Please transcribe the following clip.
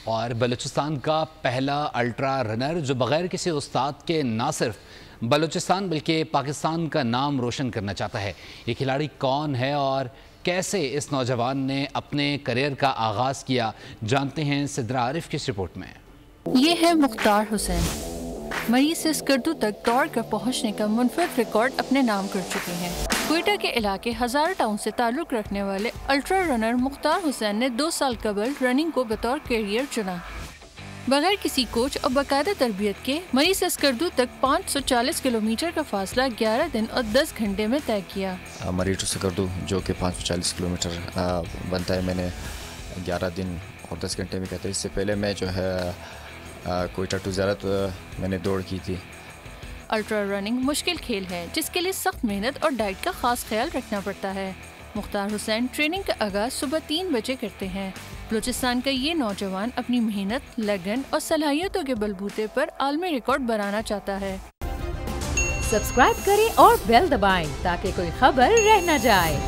اور بلوچستان کا پہلا الٹرا رنر جو بغیر کسی استاد کے نہ صرف بلوچستان بلکہ پاکستان کا نام روشن کرنا چاہتا ہے۔ یہ کھلاڑی کون ہے اور کیسے اس نوجوان نے اپنے کریئر کا آغاز کیا، جانتے ہیں سدرا عارف کی اس رپورٹ میں۔ یہ ہے مختار حسین۔ مری سے اسکردو تک دوڑ کر پہنچنے کا منفرد ریکارڈ اپنے نام کر چکے ہیں۔ کوئٹہ کے علاقے ہزارہ ٹاؤن سے تعلق رکھنے والے الٹرا رنر مختار حسین نے 2 سال قبل رننگ کو بطور کیریئر چنا۔ بغیر کسی کوچ اور باقاعدہ تربیت کے مری سے اسکردو تک 540 کلومیٹر کا فاصلہ 11 دن اور 10 گھنٹے میں طے کیا۔ مری ٹو اسکردو جو کہ 540 کلومیٹر بنتا ہے، میں نے 11 دن اور 10 گھنٹے میں کہتے ہیں۔ اس سے پہلے میں جو ہے کوئٹہ ٹو زیارت میں نے دوڑ کی تھی۔ الٹرا رننگ مشکل کھیل ہے جس کے لیے سخت محنت اور ڈائٹ کا خاص خیال رکھنا پڑتا ہے۔ مختار حسین ٹریننگ کا آغاز صبح 3 بجے کرتے ہیں۔ بلوچستان کا یہ نوجوان اپنی محنت، لگن اور صلاحیتوں کے بلبوتے پر عالمی ریکارڈ بنانا چاہتا ہے۔ سبسکرائب کریں اور بیل دبائیں تاکہ کوئی خبر رہ نہ جائے۔